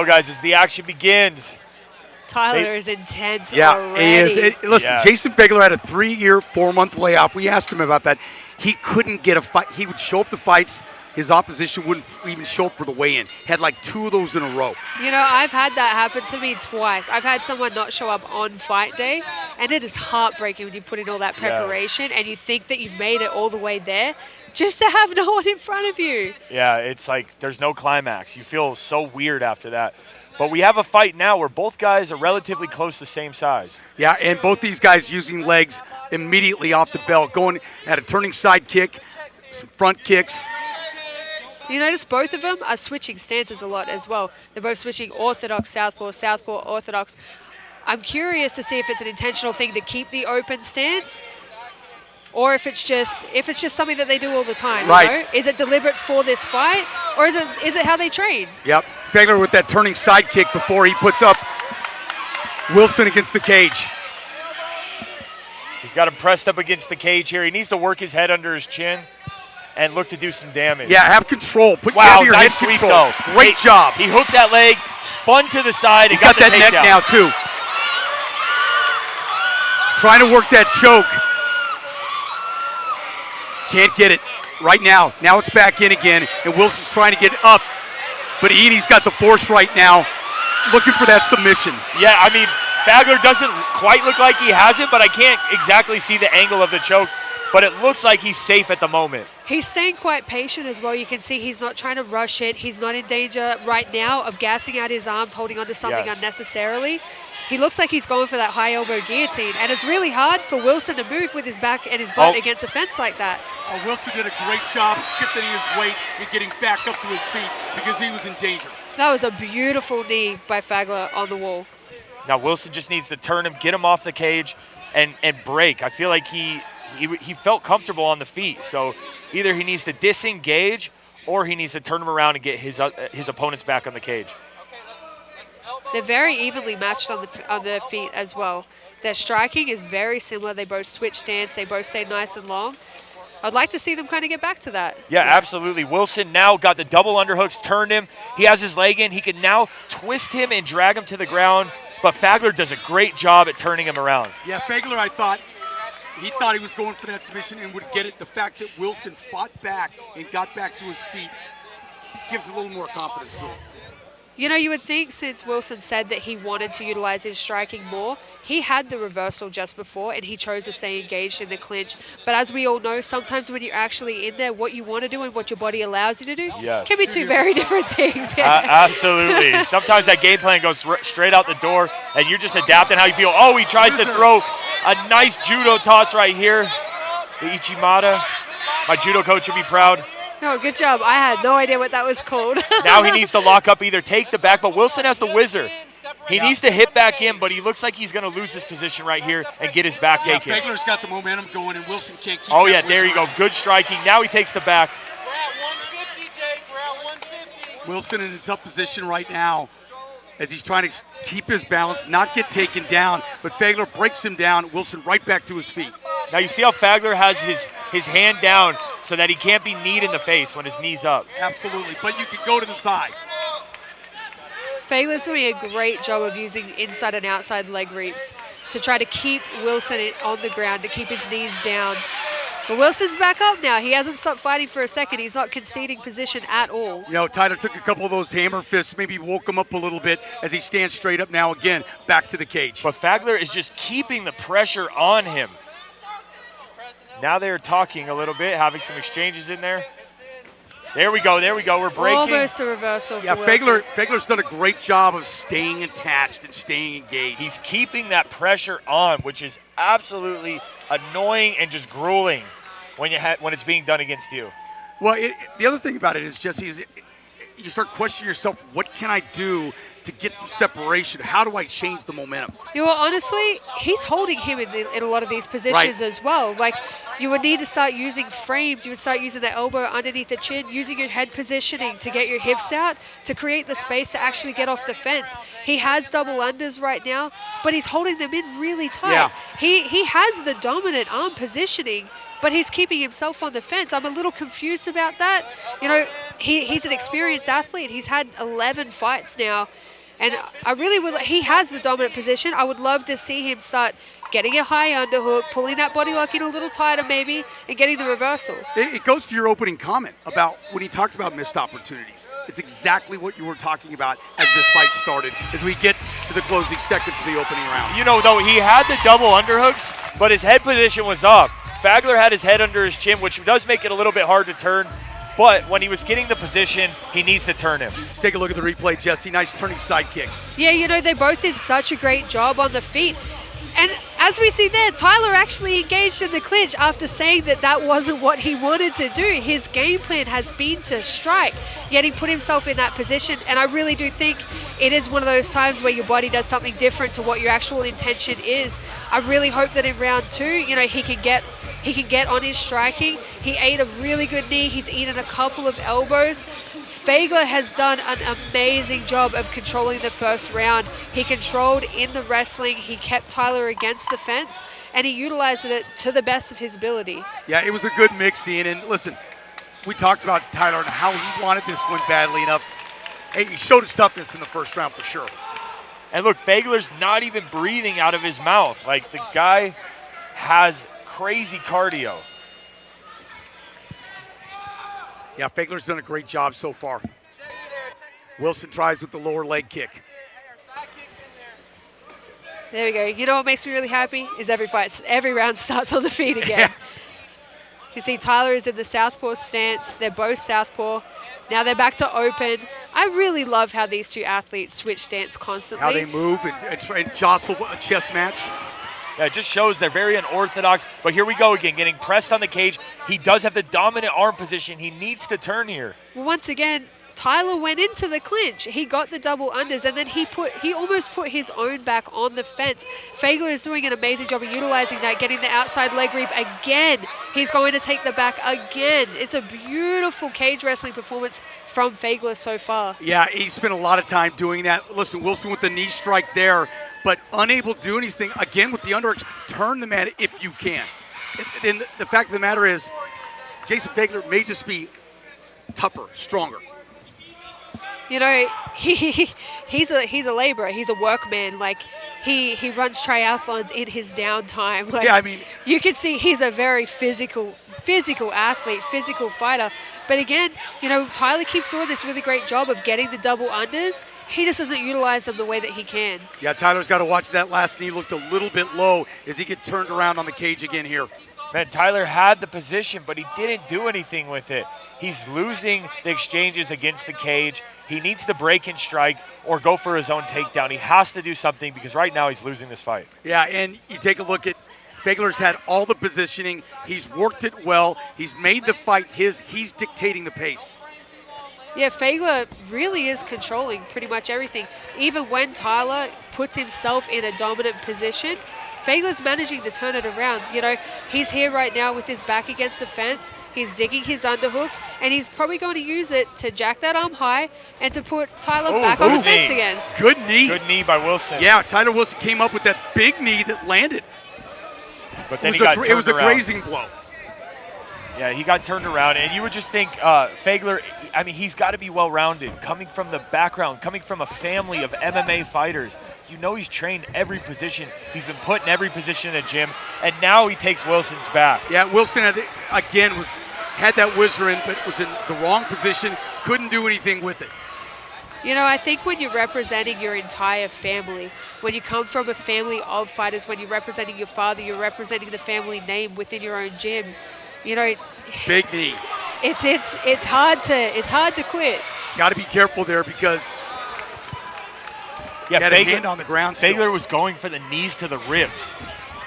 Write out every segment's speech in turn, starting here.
go, guys, as the action begins. Tyler is intense already. He is. Listen, Yeah. Jason Fagler had a 3-year, 4-month layoff. We asked him about that. He couldn't get a fight. He would show up to fights. His opposition wouldn't even show up for the weigh-in. Had like 2 of those in a row. You know, I've had that happen to me twice. I've had someone not show up on fight day, and it is heartbreaking when you put in all that preparation and you think that you've made it all the way there just to have no one in front of you. Yeah, it's like there's no climax. You feel so weird after that. But we have a fight now where both guys are relatively close to the same size. Yeah, and both these guys using legs immediately off the belt, going at a turning side kick, some front kicks. You notice both of them are switching stances a lot as well. They're both switching orthodox, southpaw, southpaw, orthodox. I'm curious to see if it's an intentional thing to keep the open stance, or if it's just something that they do all the time. Right. You know? Is it deliberate for this fight, or is it how they train? Yep. Fagler with that turning side kick before he puts up Wilson against the cage. He's got him pressed up against the cage here. He needs to work his head under his chin and look to do some damage. Yeah, have control. Put your nice head sweep control. though. Great job. He hooked that leg, spun to the side, He's and got that the neck takedown. now too. Trying to work that choke. Can't get it right now. Now it's back in again, and Wilson's trying to get up. But Edie's got the force right now, looking for that submission. Yeah, I mean, Fagler doesn't quite look like he has it, but I can't exactly see the angle of the choke. But it looks like he's safe at the moment. He's staying quite patient as well. You can see he's not trying to rush it. He's not in danger right now of gassing out his arms, holding onto something unnecessarily. He looks like he's going for that high elbow guillotine, and it's really hard for Wilson to move with his back and his butt against the fence like that. Wilson did a great job shifting his weight and getting back up to his feet because he was in danger. That was a beautiful knee by Fagler on the wall. Now Wilson just needs to turn him, get him off the cage, and break. I feel like he felt comfortable on the feet, so either he needs to disengage or he needs to turn him around and get his opponents back on the cage. They're very evenly matched on the feet as well. Their striking is very similar. They both switch stance. They both stay nice and long. I'd like to see them kind of get back to that. Yeah, absolutely. Wilson now got the double underhooks, turned him. He has his leg in. He can now twist him and drag him to the ground, but Fagler does a great job at turning him around. Yeah, Fagler, he thought he was going for that submission and would get it. The fact that Wilson fought back and got back to his feet gives a little more confidence to him. You know, you would think since Wilson said that he wanted to utilize his striking more, he had the reversal just before and he chose to stay engaged in the clinch. But as we all know, sometimes when you're actually in there, what you want to do and what your body allows you to do can be two very different things. Absolutely. Sometimes that game plan goes straight out the door and you're just adapting how you feel. Oh, he tries to throw a nice judo toss right here. The Ichimata. My judo coach would be proud. Oh, good job. I had no idea what that was called. Now he needs to lock up, either take the back, but Wilson has the whizzer. He needs to hit back in, but he looks like he's going to lose his position right here and get his back taken. Fagler's got the momentum going, and Wilson can't keep Oh, yeah, there you go. Good striking. Now he takes the back. We're at 150, Jake. We're at 150. Wilson in a tough position right now as he's trying to keep his balance, not get taken down, but Fagler breaks him down. Wilson right back to his feet. Now you see how Fagler has his hand down so that he can't be kneed in the face when his knee's up. Absolutely, but you can go to the thigh. Fagler's doing a great job of using inside and outside leg reaps to try to keep Wilson on the ground, to keep his knees down. But Wilson's back up now. He hasn't stopped fighting for a second. He's not conceding position at all. You know, Tyler took a couple of those hammer fists, maybe woke him up a little bit as he stands straight up now again, back to the cage. But Fagler is just keeping the pressure on him. Now they're talking a little bit, having some exchanges in there. There we go, we're breaking. Almost a reversal for Wilson. Fagler's done a great job of staying attached and staying engaged. He's keeping that pressure on, which is absolutely annoying and just grueling when it's being done against you. Well, the other thing about it is, Jesse, you start questioning yourself, what can I do to get some separation? How do I change the momentum? You know, honestly, he's holding him in a lot of these positions as well. Like, you would need to start using frames. You would start using the elbow underneath the chin, using your head positioning to get your hips out, to create the space to actually get off the fence. He has double unders right now, but he's holding them in really tight. Yeah. He has the dominant arm positioning, but he's keeping himself on the fence. I'm a little confused about that. You know, he's an experienced athlete. He's had 11 fights now. And I really would, he has the dominant position. I would love to see him start getting a high underhook, pulling that body lock in a little tighter maybe, and getting the reversal. It goes to your opening comment about when he talked about missed opportunities. It's exactly what you were talking about as this fight started, as we get to the closing seconds of the opening round. You know, though, he had the double underhooks, but his head position was up. Fagler had his head under his chin, which does make it a little bit hard to turn. But when he was getting the position, he needs to turn him. Let's take a look at the replay, Jesse. Nice turning side kick. Yeah, you know, they both did such a great job on the feet. And as we see there, Tyler actually engaged in the clinch after saying that that wasn't what he wanted to do. His game plan has been to strike, yet he put himself in that position. And I really do think it is one of those times where your body does something different to what your actual intention is. I really hope that in round 2, you know, he can get on his striking. He ate a really good knee. He's eaten a couple of elbows. Fagler has done an amazing job of controlling the first round. He controlled in the wrestling. He kept Tyler against the fence, and he utilized it to the best of his ability. Yeah, it was a good mix, Ian. And listen, we talked about Tyler and how he wanted this one badly enough. Hey, he showed his toughness in the first round for sure. And look, Fagler's not even breathing out of his mouth. Like, the guy has crazy cardio. Yeah, Fagler's done a great job so far. Wilson tries with the lower leg kick. There we go. You know what makes me really happy is every round starts on the feet again. You see Tyler is in the southpaw stance. They're both southpaw. Now they're back to open. I really love how these two athletes switch stance constantly. How they move and jostle a chess match. Yeah, it just shows they're very unorthodox. But here we go again, getting pressed on the cage. He does have the dominant arm position. He needs to turn here. Well, once again, Tyler went into the clinch. He got the double unders, and then he almost put his own back on the fence. Fagler is doing an amazing job of utilizing that, getting the outside leg reap again. He's going to take the back again. It's a beautiful cage wrestling performance from Fagler so far. Yeah, he spent a lot of time doing that. Listen, Wilson with the knee strike there, but unable to do anything. Again, with the underhooks, turn the man if you can. And the fact of the matter is, Jason Fagler may just be tougher, stronger. You know, he's a laborer. He's a workman. Like, he runs triathlons in his downtime. Like, yeah, I mean, you can see he's a very physical athlete, physical fighter. But again, you know, Tyler keeps doing this really great job of getting the double unders. He just doesn't utilize them the way that he can. Yeah, Tyler's got to watch that last knee. Looked a little bit low as he gets turned around on the cage again here. Man, Tyler had the position, but he didn't do anything with it. He's losing the exchanges against the cage. He needs to break and strike or go for his own takedown. He has to do something because right now he's losing this fight. Yeah, and you take a look at Fagler's had all the positioning. He's worked it well. He's made the fight his. He's dictating the pace. Yeah, Fagler really is controlling pretty much everything. Even when Tyler puts himself in a dominant position, Fagler's managing to turn it around. You know, he's here right now with his back against the fence. He's digging his underhook, and he's probably going to use it to jack that arm high and to put Tyler back on the fence again. Good knee. Good knee by Wilson. Yeah, Tyler Wilson came up with that big knee that landed. But then he got turned around. It was a grazing blow. Yeah, he got turned around, and you would just think Fagler, I mean, he's got to be well-rounded, coming from the background, coming from a family of MMA fighters. You know he's trained every position. He's been put in every position in the gym, and now he takes Wilson's back. Yeah, Wilson, again, had that whizzer in, but was in the wrong position, couldn't do anything with it. You know, I think when you're representing your entire family, when you come from a family of fighters, when you're representing your father, you're representing the family name within your own gym. You know, big knee. It's hard to quit. Got to be careful there because he had a hand on the ground. Fagler was going for the knees to the ribs.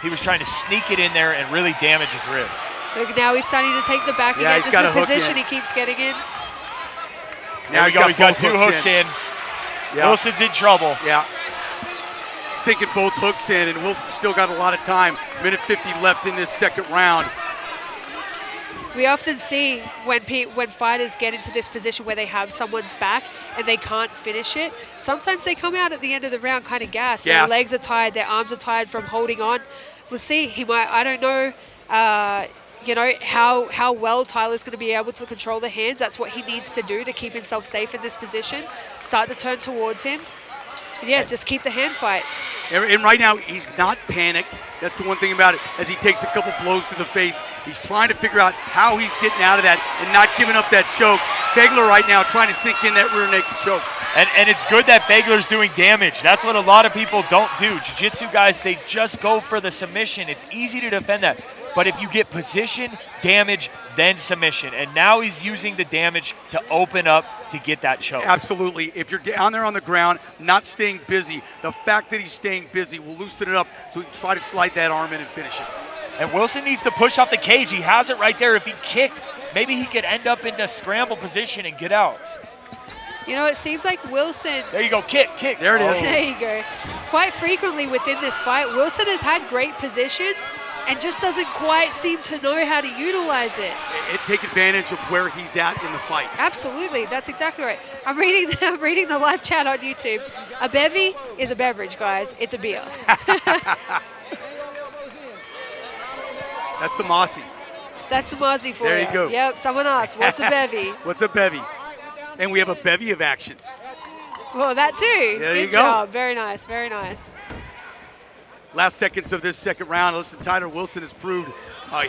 He was trying to sneak it in there and really damage his ribs. Look, now he's starting to take the back again. He's got a hook position in. he keeps getting in. Now he's got two hooks in. Yeah. Wilson's in trouble. Yeah. Sinking both hooks in, and Wilson's still got a lot of time. Minute 50 left in this second round. We often see when fighters get into this position where they have someone's back and they can't finish it, sometimes they come out at the end of the round kind of gassed. Their legs are tired, their arms are tired from holding on. We'll see. He might, I don't know, you know, how well Tyler's going to be able to control the hands. That's what he needs to do to keep himself safe in this position. Start to turn towards him. Yeah, just keep the hand fight. And right now, he's not panicked. That's the one thing about it. As he takes a couple blows to the face, he's trying to figure out how he's getting out of that and not giving up that choke. Fagler right now trying to sink in that rear naked choke. And it's good that Fagler's doing damage. That's what a lot of people don't do. Jiu-jitsu guys, they just go for the submission. It's easy to defend that. But if you get position, damage, then submission. And now he's using the damage to open up to get that choke. Absolutely. If you're down there on the ground, not staying busy, the fact that he's staying busy will loosen it up so he can try to slide that arm in and finish it. And Wilson needs to push off the cage. He has it right there. If he kicked, maybe he could end up in the scramble position and get out. You know, it seems like Wilson. There you go, kick. There it is. There you go. Quite frequently within this fight, Wilson has had great positions and just doesn't quite seem to know how to utilize it. Take advantage of where he's at in the fight. Absolutely, that's exactly right. I'm reading the live chat on YouTube. A bevy is a beverage, guys. It's a beer. That's the Mossy. That's some Aussie for There you go. Yep, someone asked, what's a bevy? What's a bevy? And we have a bevy of action. Well, that too. There Good you go. job. Very nice, very nice. Last seconds of this second round. Listen, Tyler Wilson has proved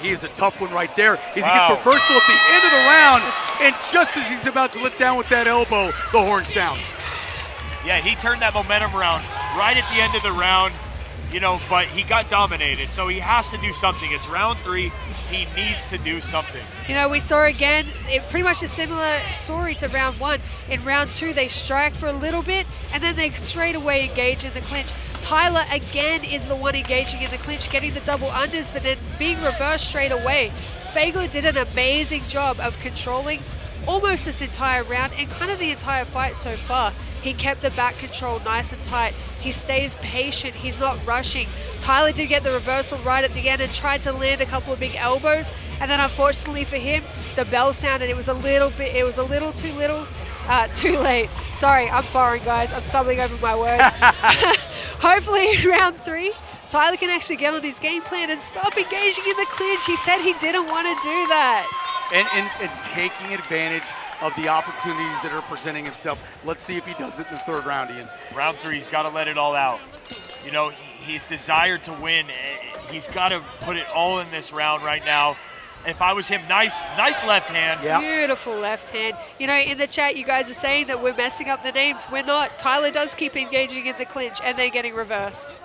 he is a tough one right there. As he Wow. gets reversal at the end of the round, and just as he's about to let down with that elbow, the horn sounds. Yeah, he turned that momentum around right at the end of the round, but he got dominated. So he has to do something. It's round 3. He needs to do something. You know, we saw again, pretty much a similar story to round 1. In round 2, they strike for a little bit, and then they straight away engage in the clinch. Tyler, again, is the one engaging in the clinch, getting the double unders, but then being reversed straight away. Fagler did an amazing job of controlling almost this entire round and kind of the entire fight so far. He kept the back control nice and tight. He stays patient. He's not rushing. Tyler did get the reversal right at the end and tried to land a couple of big elbows. And then unfortunately for him, the bell sounded. It was a little too late. Sorry, I'm foreign, guys. I'm stumbling over my words. Hopefully in round 3, Tyler can actually get on his game plan and stop engaging in the clinch. He said he didn't want to do that. And taking advantage of the opportunities that are presenting himself. Let's see if he does it in the third round, Ian. Round 3, he's got to let it all out. His desire to win, he's got to put it all in this round right now. If I was him, nice left hand. Yeah. Beautiful left hand. In the chat, you guys are saying that we're messing up the names. We're not. Tyler does keep engaging in the clinch and then getting reversed.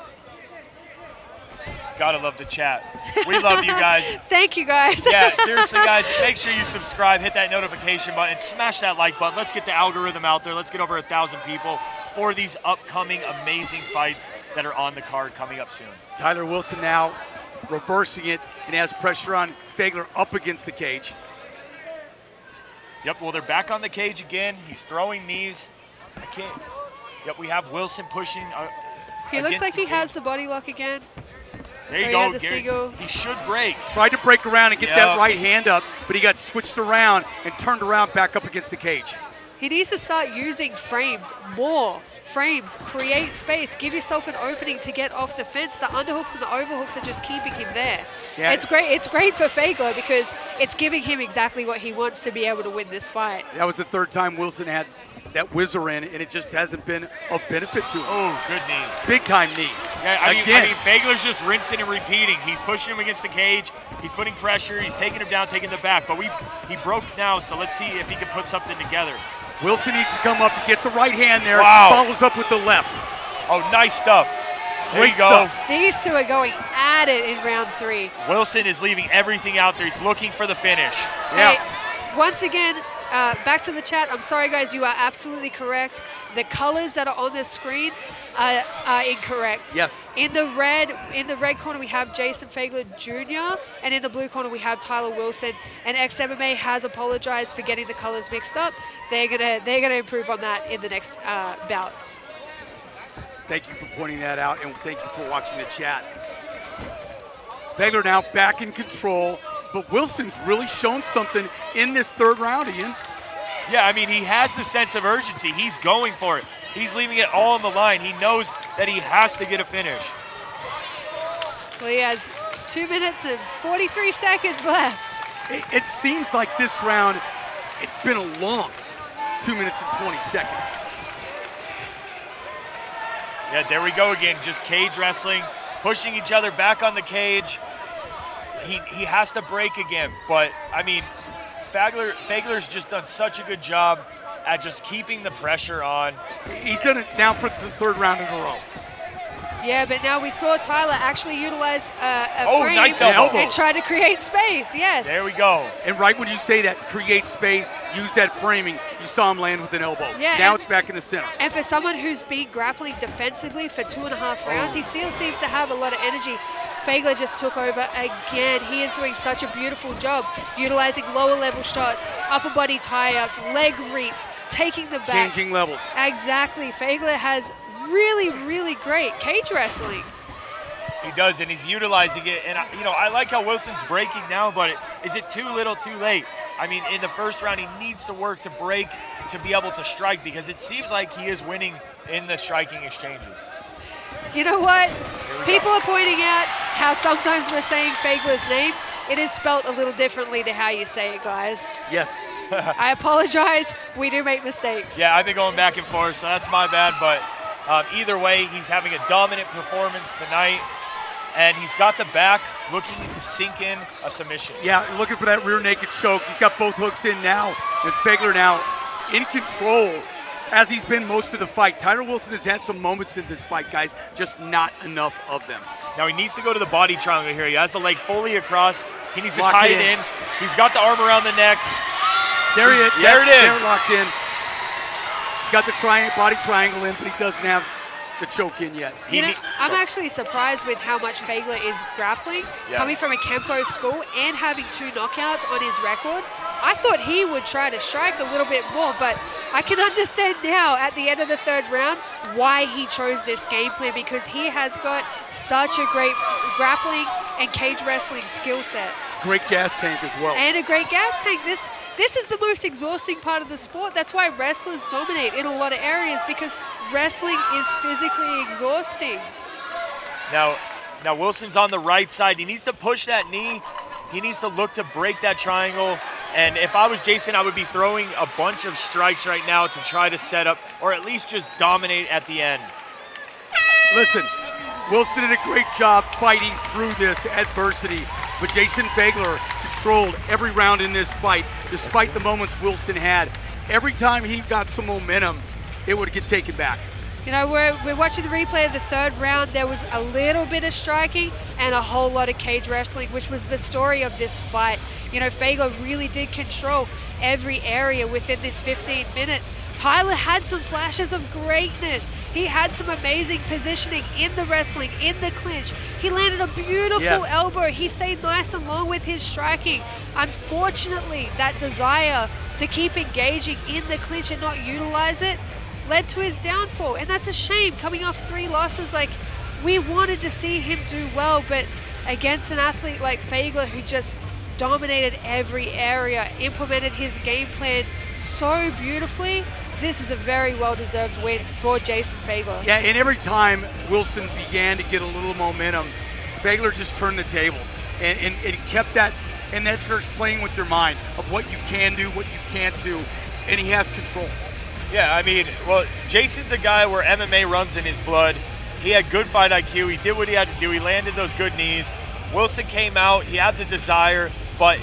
Gotta love the chat. We love you guys. Thank you, guys. Yeah, seriously, guys, make sure you subscribe, hit that notification button, smash that like button. Let's get the algorithm out there. Let's get over 1,000 people for these upcoming amazing fights that are on the card coming up soon. Tyler Wilson now reversing it and has pressure on Fagler up against the cage. Yep, well, they're back on the cage again. He's throwing knees. Yep, we have Wilson pushing. He looks like he has the body lock again. There you He go, had the Gary. single. He should break. Tried to break around and get Yeah. that right hand up, but he got switched around and turned around back up against the cage. He needs to start using frames more. Frames, create space, give yourself an opening to get off the fence. The underhooks and the overhooks are just keeping him there. Yeah. It's great. It's great for Fagler because it's giving him exactly what he wants to be able to win this fight. That was the third time Wilson had that whizzer in, and it just hasn't been of benefit to him. Oh, good knee. Big time knee. Yeah, I Again. mean, Fagler's just rinsing and repeating. He's pushing him against the cage. He's putting pressure. He's taking him down, taking the back. But he broke now, so let's see if he can put something together. Wilson needs to come up. He gets the right hand there. Wow. Follows up with the left. Oh, nice stuff. There Great you go. stuff. These two are going at it in round 3. Wilson is leaving everything out there. He's looking for the finish. Yeah. Hey, once again, back to the chat. I'm sorry, guys. You are absolutely correct. The colors that are on the screen are incorrect. Yes. In the red corner, we have Jason Fagler Jr., and in the blue corner, we have Tyler Wilson. And XMMA has apologized for getting the colors mixed up. They're gonna improve on that in the next bout. Thank you for pointing that out, and thank you for watching the chat. Fagler now back in control, but Wilson's really shown something in this third round, Ian. Yeah, I mean, he has the sense of urgency. He's going for it. He's leaving it all on the line. He knows that he has to get a finish. Well, he has 2 minutes and 43 seconds left. It seems like this round, it's been a long 2 minutes and 20 seconds. Yeah, there we go again. Just cage wrestling, pushing each other back on the cage. He has to break again, but I mean, Fagler's just done such a good job at just keeping the pressure on. He's done it now for the third round in a row. Yeah, but now we saw Tyler actually utilize a frame nice elbow. and try to create space. Yes. There we go. And right when you say that, create space, use that framing, you saw him land with an elbow. Yeah, Now it's back in the center. And for someone who's been grappling defensively for 2.5 rounds, he still seems to have a lot of energy. Fagler just took over again. He is doing such a beautiful job utilizing lower level shots, upper body tie-ups, leg reaps, taking them back. Changing levels. Exactly. Fagler has really, really great cage wrestling. He does, and he's utilizing it. And, I like how Wilson's breaking now, but is it too little, too late? I mean, in the first round, he needs to work to break to be able to strike because it seems like he is winning in the striking exchanges. You know what? People are pointing out how sometimes we're saying Fagler's name. It is spelt a little differently to how you say it, guys. Yes. I apologize. We do make mistakes. Yeah, I've been going back and forth, so that's my bad. But either way, he's having a dominant performance tonight, and he's got the back looking to sink in a submission. Yeah, looking for that rear naked choke. He's got both hooks in now, and Fagler now in control as he's been most of the fight. Tyler Wilson has had some moments in this fight, guys, just not enough of them. Now he needs to go to the body triangle here. He has the leg fully across. He needs to Lock tie it it in. in. He's got the arm around the neck. There he is. There it is. They're locked in. He's got the body triangle in, but he doesn't have the choke in yet. I'm actually surprised with how much Fagler is grappling, Yes. coming from a Kempo school and having 2 knockouts on his record. I thought he would try to strike a little bit more, but I can understand now at the end of the third round why he chose this game plan, because he has got such a great grappling and cage wrestling skill set. Great gas tank as well. And a great gas tank. This is the most exhausting part of the sport. That's why wrestlers dominate in a lot of areas, because wrestling is physically exhausting. Now Wilson's on the right side. He needs to push that knee. He needs to look to break that triangle. And if I was Jason, I would be throwing a bunch of strikes right now to try to set up, or at least just dominate at the end. Listen, Wilson did a great job fighting through this adversity, but Jason Fagler controlled every round in this fight, despite the moments Wilson had. Every time he got some momentum, it would get taken back. You know, we're watching the replay of the third round. There was a little bit of striking and a whole lot of cage wrestling, which was the story of this fight. You know, Fagler really did control every area within this 15 minutes. Tyler had some flashes of greatness. He had some amazing positioning in the wrestling, in the clinch. He landed a beautiful elbow. He stayed nice and long with his striking. Unfortunately, that desire to keep engaging in the clinch and not utilize it led to his downfall. And that's a shame, coming off 3 losses. Like, we wanted to see him do well, but against an athlete like Fagler, who just dominated every area, implemented his game plan so beautifully, this is a very well-deserved win for Jason Fagler. Yeah, and every time Wilson began to get a little momentum, Fagler just turned the tables and kept that, and that starts playing with your mind of what you can do, what you can't do, and he has control. Yeah, I mean, well, Jason's a guy where MMA runs in his blood. He had good fight IQ. He did what he had to do. He landed those good knees. Wilson came out. He had the desire, but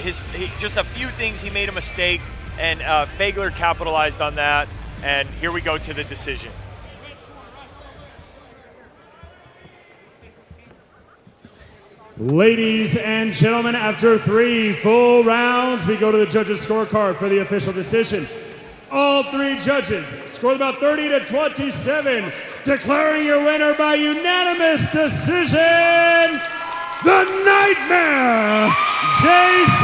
just a few things he made a mistake, and Fagler capitalized on that. And here we go to the decision. Ladies and gentlemen, after 3 full rounds, we go to the judges' scorecard for the official decision. All 3 judges scored about 30 to 27, declaring your winner by unanimous decision, the Nightmare, Jason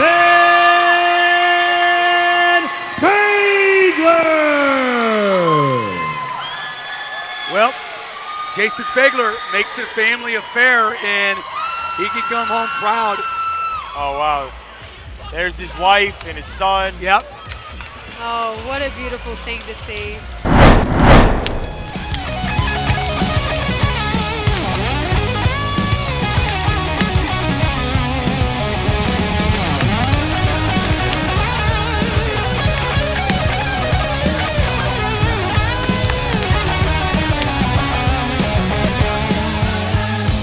Fagler. Well, Jason Fagler makes it a family affair, and he can come home proud. Oh, wow. There's his wife and his son. Yep. Oh, what a beautiful thing to see.